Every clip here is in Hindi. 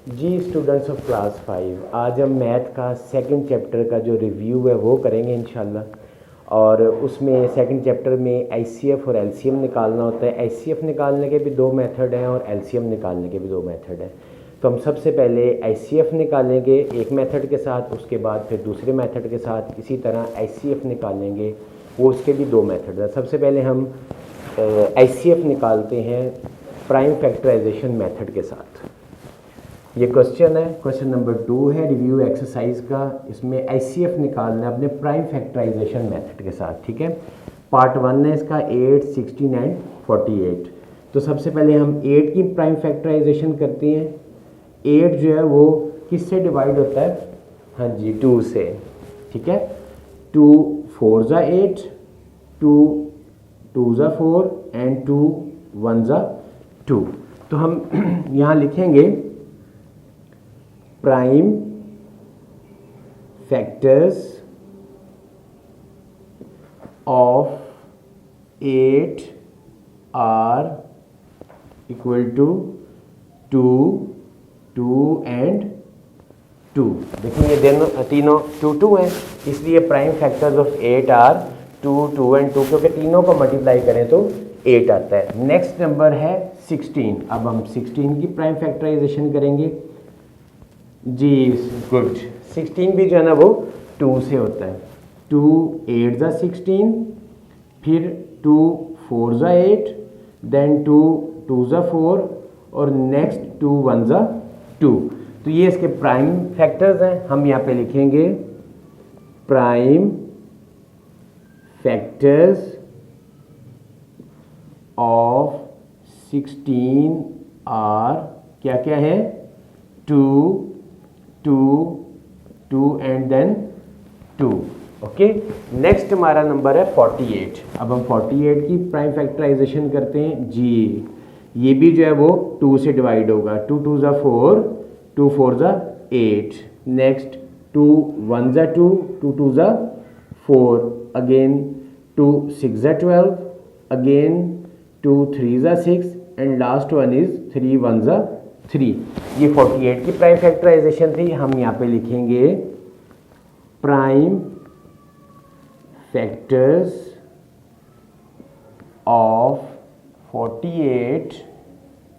जी स्टूडेंट्स ऑफ क्लास 5, आज हम मैथ का सेकंड चैप्टर का जो रिव्यू है वो करेंगे इंशाल्लाह। और उसमें सेकंड चैप्टर में एचसीएफ और एलसीएम निकालना होता है। एचसीएफ निकालने के भी दो मेथड हैं और एलसीएम निकालने के भी दो मेथड हैं। तो हम सबसे पहले एचसीएफ निकालेंगे एक मेथड के साथ, उसके बाद फिर दूसरे मेथड के साथ इसी तरह एचसीएफ निकालेंगे, वो उसके भी दो मेथड हैं। सबसे पहले हम एचसीएफ निकालते हैं प्राइम फैक्टराइजेशन मेथड के साथ। ये क्वेश्चन है, क्वेश्चन नंबर 2 है रिव्यू एक्सरसाइज का। इसमें एचसीएफ निकालना है अपने प्राइम फैक्टराइजेशन मेथड के साथ, ठीक है। पार्ट 1 है इसका 8, 16 एंड 48। तो सबसे पहले हम 8 की प्राइम फैक्टराइजेशन करते हैं। 8 जो है वो किससे डिवाइड होता है? हाँ जी, 2 से, ठीक है। 2 4 ज़ा 8, 2 2 ज़ा 4 एंड 2 1 ज़ा 2। तो हम यहाँ लिखेंगे prime factors of 8 are equal to 2 2 and 2। देखिए ये तीनों 2 2 हैं, इसलिए prime factors of 8 are 2 2 and 2, क्योंकि तीनों को मल्टीप्लाई करें तो 8 आता है। नेक्स्ट नंबर है 16। अब हम 16 की प्राइम फैक्टराइजेशन करेंगे। जी गुड, 16 भी जो है ना वो 2 से होता है। 2 8 ज़ा 16, फिर 2 4 ज़ा 8, देन 2 2 ज़ा 4 और नेक्स्ट 2 1 ज़ा 2। तो ये इसके प्राइम फैक्टर्स हैं। हम यहाँ पे लिखेंगे प्राइम फैक्टर्स ऑफ 16 आर क्या क्या है? 2 2 2 एंड देन 2। ओके, नेक्स्ट हमारा नंबर है 48। अब हम 48 की प्राइम फैक्टराइजेशन करते हैं। जी ये भी जो है वो 2 से डिवाइड होगा। 2 2 ज़ा 4, 2 4 ज़ा 8, नेक्स्ट 2 1 ज़ा 2, 2 2 ज़ा 4, अगेन 2 6 ज़ा 12, अगेन 2 3 ज़ा 6 एंड लास्ट वन इज 3 1 ज़ा 3। ये 48 की प्राइम फैक्टराइजेशन थी। हम यहाँ पे लिखेंगे प्राइम फैक्टर्स ऑफ 48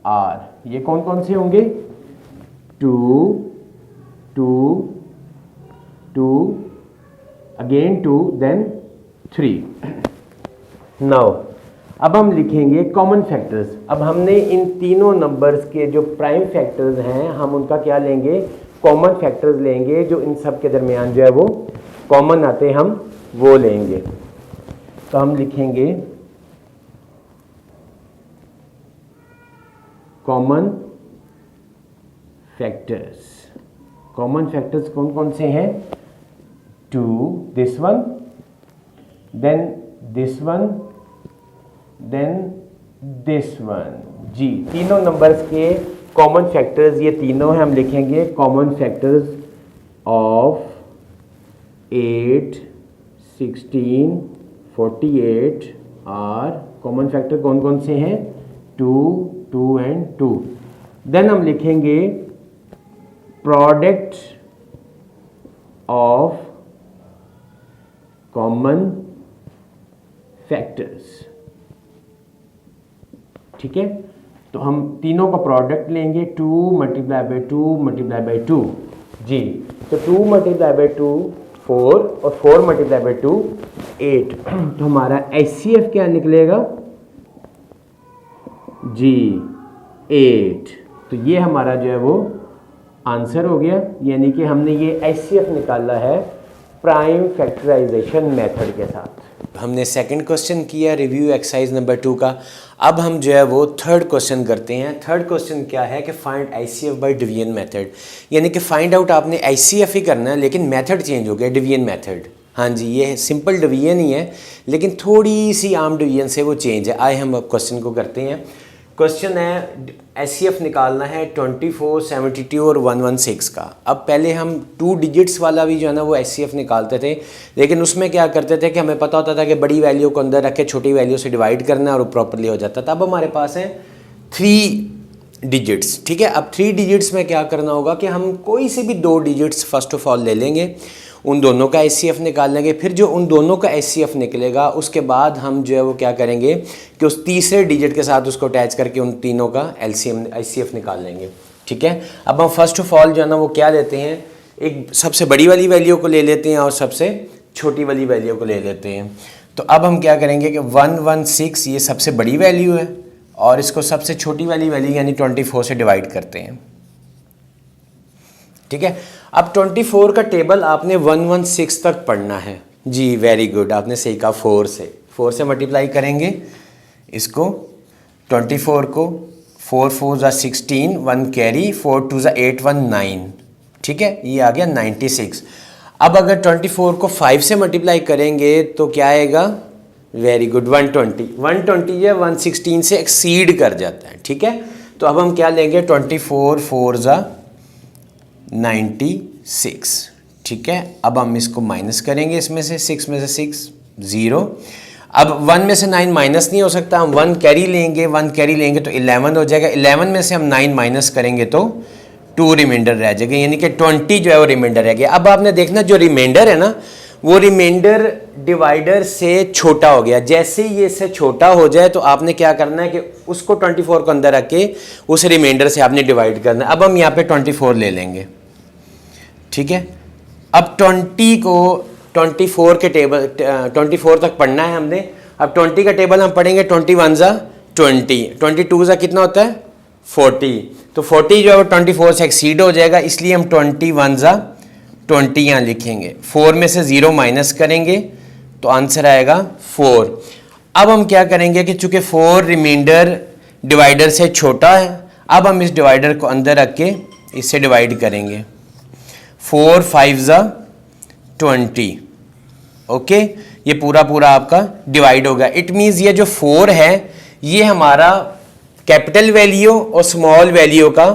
आर। ये कौन कौन से होंगे? 2 2 2, अगेन 2, देन 3। नाउ अब हम लिखेंगे कॉमन फैक्टर्स। अब हमने इन तीनों नंबर्स के जो प्राइम फैक्टर्स हैं हम उनका क्या लेंगे? कॉमन फैक्टर्स लेंगे, जो इन सब के दरमियान जो है वो कॉमन आते हैं हम वो लेंगे। तो हम लिखेंगे कॉमन फैक्टर्स। कॉमन फैक्टर्स कौन कौन से हैं? 2 this one, then this one, then this one. जी तीनों नंबर्स के कॉमन फैक्टर्स ये तीनों हैं। हम लिखेंगे common factors of 8 16 48 are. Common factor कौन कौन से हैं? 2 2 एंड 2। देन हम लिखेंगे प्रोडक्ट ऑफ कॉमन फैक्टर्स, ठीक है। तो हम तीनों का प्रोडक्ट लेंगे, 2 मल्टीप्लाई बाई 2 मल्टीप्लाई बाई 2। जी तो 2 मल्टीप्लाई बाई 2 4 और 4 मल्टीप्लाई बाई 2 8। तो हमारा एचसीएफ क्या निकलेगा? जी 8। तो ये हमारा जो है वो आंसर हो गया, यानी कि हमने ये एचसीएफ निकाला है प्राइम फैक्टराइजेशन मेथड के साथ। हमने सेकंड क्वेश्चन किया रिव्यू एक्सरसाइज नंबर 2 का। अब हम जो है वो थर्ड क्वेश्चन करते हैं। थर्ड क्वेश्चन क्या है कि find HCF by division method, यानी कि फाइंड आउट आपने एचसीएफ ही करना है लेकिन मेथड चेंज हो गया, डिवीजन मेथड। हाँ जी ये सिंपल डिवीजन ही है लेकिन थोड़ी सी आम डिवीजन से वो चेंज है। आए हम अब क्वेश्चन को करते हैं। क्वेश्चन है एचसीएफ निकालना है 24 72 और 116 का। अब पहले हम 2 डिजिट्स वाला भी जो है ना वो एचसीएफ निकालते थे, लेकिन उसमें क्या करते थे कि हमें पता होता था कि बड़ी वैल्यू को अंदर रख के छोटी वैल्यू से डिवाइड करना है और प्रॉपरली हो जाता था। अब हमारे पास है 3 डिजिट्स, ठीक है। अब 3 डिजिट्स में क्या करना होगा कि हम कोई से भी 2 डिजिट्स फर्स्ट ऑफ ऑल ले लेंगे, उन दोनों का एचसीएफ निकाल लेंगे। फिर जो उन दोनों का एचसीएफ निकलेगा उसके बाद हम जो है वो क्या करेंगे कि उस तीसरे डिजिट के साथ उसको अटैच करके उन तीनों का एलसीएम एचसीएफ निकाल लेंगे, ठीक है। अब हम फर्स्ट ऑफ ऑल जो है ना वो क्या लेते हैं, एक सबसे बड़ी वाली वैल्यू को ले लेते हैं और सबसे छोटी वाली वैल्यू को ले लेते हैं। तो अब हम क्या करेंगे कि 116 ये सबसे बड़ी वैल्यू है और इसको सबसे छोटी वाली वैल्यू यानी 24 से डिवाइड करते हैं, ठीक है। अब 24 का टेबल आपने 116 तक पढ़ना है जी, वेरी गुड, आपने सही कहा। 4 से मल्टीप्लाई करेंगे इसको 24 को, 4 4 ज़ा 16, 1 कैरी, 4 2 ज़ा 8, 1 9, ठीक है, ये आ गया 96। अब अगर 24 को 5 से मल्टीप्लाई करेंगे तो क्या आएगा, वेरी गुड, 120 या 116 से एक्सीड कर जाता है, ठीक है। तो अब हम क्या लेंगे, 24 4 ज़ा 96, ठीक है। अब हम इसको माइनस करेंगे, इसमें से 6 में से 6 0। अब 1 में से 9 माइनस नहीं हो सकता, हम 1 कैरी लेंगे, 1 कैरी लेंगे तो 11 हो जाएगा। 11 में से हम 9 माइनस करेंगे तो 2 रिमाइंडर रह जाएगा, यानी कि 20 जो है वो रिमाइंडर रह गया। अब आपने देखना जो रिमाइंडर है ना वो रिमाइंडर डिवाइडर से छोटा हो गया। जैसे ही ये इससे छोटा हो जाए तो आपने क्या करना है कि उसको 24 को अंदर रख के उस रिमाइंडर से आपने डिवाइड करना है। अब हम यहाँ पे 24 ले लेंगे, ठीक है। अब 20 को 24 के टेबल 24 तक पढ़ना है हमने। अब 20 का टेबल हम पढ़ेंगे, 21 ज़ा 20, 22 ज़ा कितना होता है 40, तो 40 जो है वो 24 से एक्सीड हो जाएगा, इसलिए हम 21 ज़ा 20 यहाँ लिखेंगे। 4 में से 0 माइनस करेंगे तो आंसर आएगा 4। अब हम क्या करेंगे कि चूंकि 4 रिमाइंडर डिवाइडर से छोटा है, अब हम इस डिवाइडर को अंदर रख के इससे डिवाइड करेंगे। 4 5 ज़ा 20, ओके, ये पूरा पूरा आपका डिवाइड होगा। इट मीन्स ये जो 4 है ये हमारा कैपिटल वैल्यू और स्मॉल वैल्यू का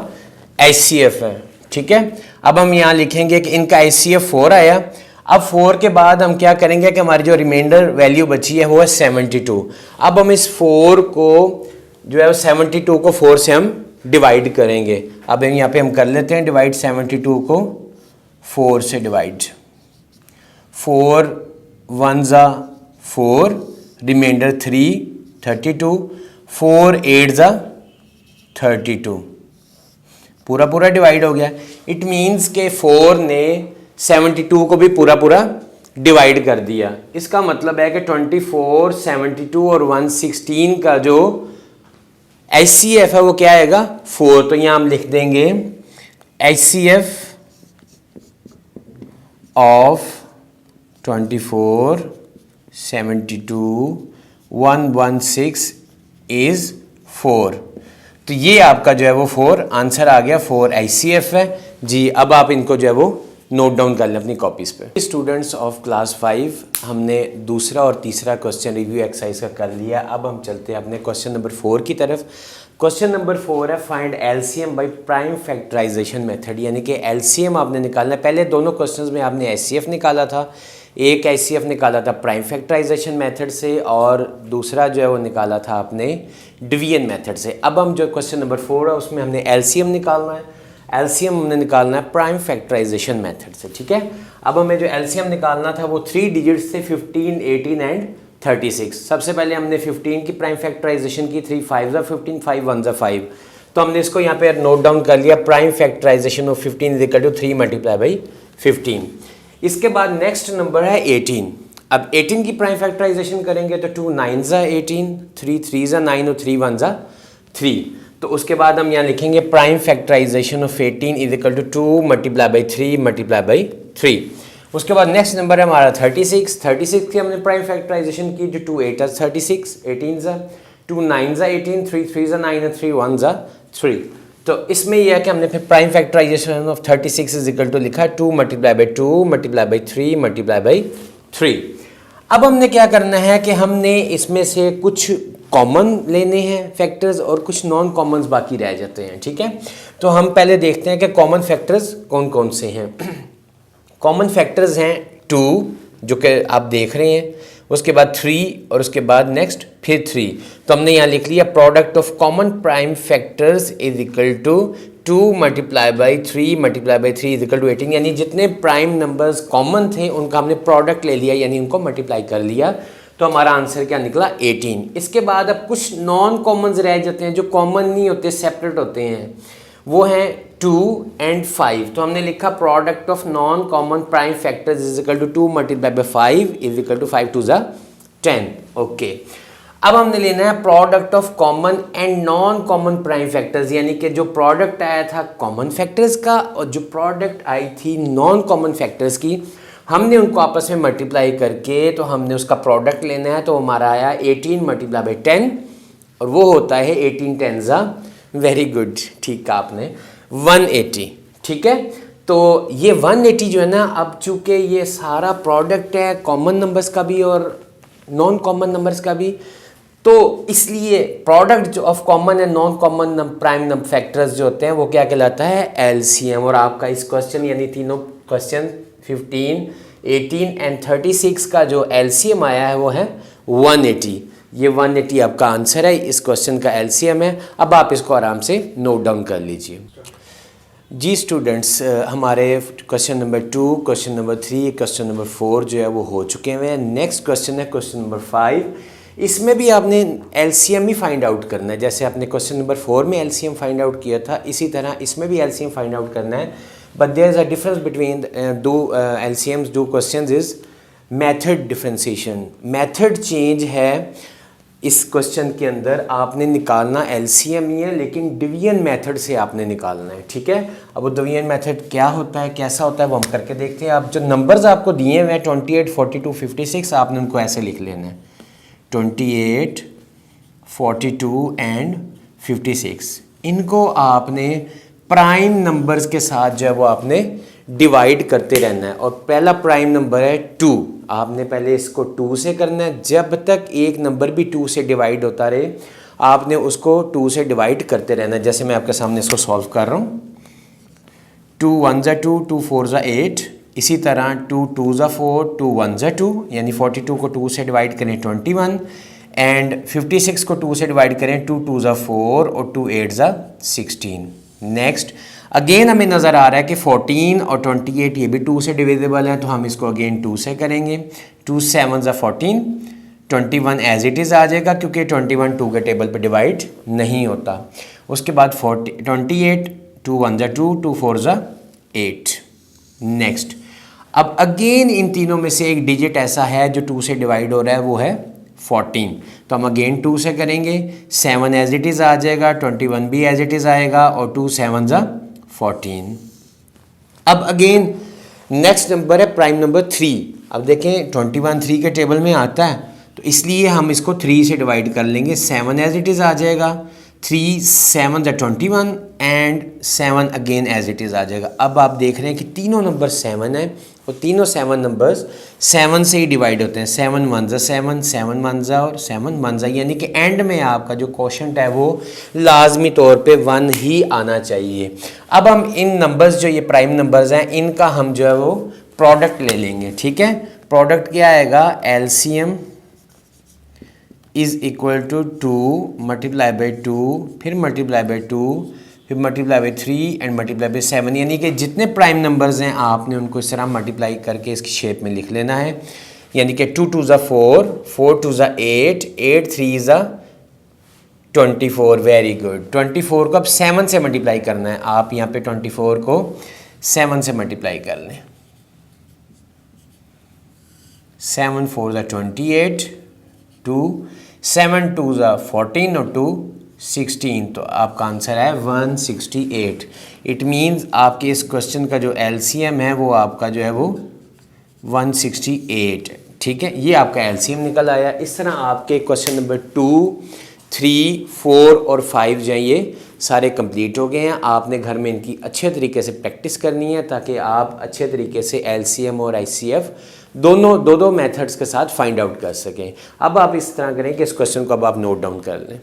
एचसीएफ है, ठीक है। अब हम यहाँ लिखेंगे कि इनका एचसीएफ 4 आया। अब 4 के बाद हम क्या करेंगे कि हमारी जो रिमाइंडर वैल्यू बची है वो है 72। अब हम इस 4 को जो है 72 को 4 से हम डिवाइड करेंगे। अब यहाँ पे हम कर लेते हैं डिवाइड, 72 को 4 से डिवाइड। 4 1 ज़ा 4, रिमाइंडर 3 32, 4 8 ज़ा 32, पूरा पूरा डिवाइड हो गया। इट मीन्स के 4 ने 72 को भी पूरा पूरा डिवाइड कर दिया। इसका मतलब है कि 24 72 और 116 का जो एचसीएफ है वो क्या आएगा 4। तो यहाँ हम लिख देंगे एचसीएफ ऑफ 24 72 116 इज 4। तो ये आपका जो है वो 4 आंसर आ गया, 4 एचसीएफ है जी। अब आप इनको जो है वो नोट डाउन कर लें अपनी कॉपीज पे। स्टूडेंट्स ऑफ क्लास 5 हमने दूसरा और तीसरा क्वेश्चन रिव्यू एक्सरसाइज का कर लिया। अब हम चलते हैं अपने क्वेश्चन नंबर 4 की तरफ। क्वेश्चन नंबर 4 है find LCM by prime factorization method, यानी कि एलसीएम आपने निकालना है। पहले दोनों क्वेश्चंस में आपने एचसीएफ निकाला था, एक एचसीएफ निकाला था प्राइम फैक्टराइजेशन मेथड से और दूसरा जो है वो निकाला था आपने डिवीजन मेथड से। अब हम जो क्वेश्चन नंबर 4 है उसमें हमने एलसीएम निकालना है। एलसीएम हमने निकालना है प्राइम फैक्टराइजेशन मेथड से, ठीक है। अब हमें जो एलसीएम निकालना था वो 3 डिजिट्स थे, 15 18 एंड 36। सबसे पहले हमने 15 की प्राइम फैक्टराइजेशन की, 3 5 ज़ा 15 5 1 ज़ा 5। तो हमने इसको यहाँ पे नोट डाउन कर लिया, prime factorization of 15 is equal to 3 multiply by 15। इसके बाद नेक्स्ट नंबर है 18। अब 18 की प्राइम फैक्टराइजेशन करेंगे तो 2 9 ज़ा 18, 3 3 ज़ा 9 और 3 1 ज़ा 3। तो उसके बाद हम यहाँ लिखेंगे prime factorization of 18 is equal to 2 multiply by 3 multiply by 3। उसके बाद नेक्स्ट नंबर है हमारा 36। 36 की हमने प्राइम फैक्टराइजेशन की, जो 2 8 ज़ा 36, 18 ज़ा 2 9 ज़ा 18, 3 3 ज़ा 9 और 3 1 ज़ा 3। तो इसमें यह है कि हमने फिर prime factorization of 36 is equal to लिखा है 2 multiply by 2 multiply by 3 multiply by 3। अब हमने क्या करना है कि हमने इसमें से कुछ कॉमन लेने हैं फैक्टर्स और कुछ नॉन कॉमन्स बाकी रह जाते हैं, ठीक है। तो हम पहले देखते हैं कि कॉमन फैक्टर्स कौन कौन से हैं। कॉमन फैक्टर्स हैं 2 जो कि आप देख रहे हैं, उसके बाद 3 और उसके बाद नेक्स्ट फिर 3। तो हमने यहाँ लिख लिया product of common prime factors is equal to 2 multiply by 3 multiply by 3 is equal to 18, यानी जितने प्राइम नंबर्स कॉमन थे उनका हमने प्रोडक्ट ले लिया, यानी उनको मल्टीप्लाई कर लिया। तो हमारा आंसर क्या निकला 18। इसके बाद अब कुछ नॉन कॉमन्स रह जाते हैं जो कॉमन नहीं होते, सेपरेट होते हैं, वो हैं 2 एंड 5। तो हमने लिखा product of non common prime factors is equal to 2 multiply by 5 is equal to 5 2 ज़ा 10। ओके, अब हमने लेना है product of common and non common prime factors, यानी कि जो प्रोडक्ट आया था कॉमन फैक्टर्स का और जो प्रोडक्ट आई थी नॉन कॉमन फैक्टर्स की, हमने उनको आपस में मल्टीप्लाई करके तो हमने उसका प्रोडक्ट लेना है। तो हमारा आया 18 मल्टीप्लाई बाई 10 और वो होता है 18 10 ज़ा, वेरी गुड, ठीक है आपने 180। ठीक है, तो ये 180 जो है ना, अब चूँकि ये सारा प्रोडक्ट है कॉमन नंबर्स का भी और नॉन कॉमन नंबर्स का भी, तो इसलिए प्रोडक्ट जो of common and non common prime factors जो होते हैं वो क्या कहलाता है एलसीएम। और आपका इस क्वेश्चन यानी तीनों क्वेश्चन 15, 18 एंड 36 का जो एलसीएम आया है वो है 180। ये 180 आपका आंसर है, इस क्वेश्चन का एलसीएम है। अब आप इसको आराम से नोट डाउन कर लीजिए। जी स्टूडेंट्स, हमारे question number 2, question number 3, question number 4 जो है वो हो चुके हुए हैं। नेक्स्ट क्वेश्चन है क्वेश्चन नंबर 5। इसमें भी आपने एलसीएम ही फाइंड आउट करना है, जैसे आपने क्वेश्चन नंबर 4 में एलसीएम फाइंड आउट किया था, इसी तरह इसमें भी एलसीएम फाइंड आउट करना है। But there is a difference between दो एलसीएम्स, दो questions is method differentiation. Method change है इस क्वेश्चन के अंदर, आपने निकालना एलसीएम ही है लेकिन डिवीजन मेथड से आपने निकालना है। ठीक है, अब वो डिवीजन मेथड क्या होता है, कैसा होता है, वो हम करके देखते हैं। अब जो नंबर्स आपको दिए हुए हैं 28, 42, 56, आपने उनको ऐसे लिख लेना है 28, 42 एंड 56। इनको आपने प्राइम नंबर्स के साथ जो है वो आपने डिवाइड करते रहना है। और पहला प्राइम नंबर है 2, आपने पहले इसको 2 से करना है। जब तक एक नंबर भी 2 से डिवाइड होता रहे आपने उसको 2 से डिवाइड करते रहना है। जैसे मैं आपके सामने इसको सॉल्व कर रहा हूँ, 2 1 ज़ा 2, 2 4 ज़ा 8, इसी तरह 2 2 ज़ा 4, 2 1 ज़ा 2, यानी 42 को 2 से डिवाइड करें 21 एंड 56 को 2 से डिवाइड करें 2 2 ज़ा 4 और 2 8 ज़ा 16। नेक्स्ट अगेन हमें नज़र आ रहा है कि 14 और 28 ये भी 2 से डिविजिबल है, तो हम इसको अगेन 2 से करेंगे। 2 7 ज़ा 14, 21 एज इट इज़ आ जाएगा क्योंकि 21 2 के टेबल पे डिवाइड नहीं होता। उसके बाद 28, 2 1 ज़ा 2, 2 4 ज़ा 8। नेक्स्ट अब अगेन इन तीनों में से एक डिजिट ऐसा है जो 2 से डिवाइड हो रहा है, वो है 14। तो हम अगेन 2 से करेंगे, 7 एज इट इज़ आ जाएगा, 21 भी एज इट इज़ आएगा और 2 7 ज़ा 14। अब अगेन नेक्स्ट नंबर है प्राइम नंबर 3। अब देखें 21 3 के टेबल में आता है, तो इसलिए हम इसको 3 से डिवाइड कर लेंगे, 7 एज इट इज़ आ जाएगा, 3 7 ज़ा 21 and 7 again as it is आ जाएगा। अब आप देख रहे हैं कि तीनों नंबर 7 है और तीनों 7 नंबर्स 7 से ही डिवाइड होते हैं। 7 1 ज़ा 7, 7 1 ज़ा और 7 1 ज़ा, यानी कि एंड में आपका जो क्वोशंट है वो लाजमी तौर पे 1 ही आना चाहिए। अब हम इन नंबर्स जो ये प्राइम नंबर्स हैं इनका हम जो है वो प्रोडक्ट ले लेंगे। ठीक है, प्रोडक्ट क्या आएगा, LCM is equal to 2 multiply by 2, फिर मल्टीप्लाई बाई 2, फिर multiply by 3 and multiply by 7, यानी कि जितने प्राइम नंबर्स हैं आपने उनको इस तरह मल्टीप्लाई करके इसकी शेप में लिख लेना है। यानी कि 2 2 ज़ा 4, 4 2 ज़ा 8, 8 3 ज़ा 24, वेरी गुड। 24 को अब 7 से मल्टीप्लाई करना है, आप यहाँ पे 24 को 7 से मल्टीप्लाई कर लें। 7 4 ज़ा 28, 2 7 2 ज़ा 14 और 2 16, तो आपका आंसर है 168। इट मीन्स आपके इस क्वेश्चन का जो एलसीएम है वो आपका जो है वो 168। ठीक है, ये आपका एलसीएम निकल आया। इस तरह आपके क्वेश्चन नंबर 2, 3, 4 और 5 जो हैं ये सारे कंप्लीट हो गए हैं। आपने घर में इनकी अच्छे तरीके से प्रैक्टिस करनी है ताकि आप अच्छे तरीके से एलसीएम और आईसीएफ दोनों दो मेथड्स के साथ फाइंड आउट कर सकें। अब आप इस तरह करें कि इस क्वेश्चन को अब आप नोट डाउन कर लें।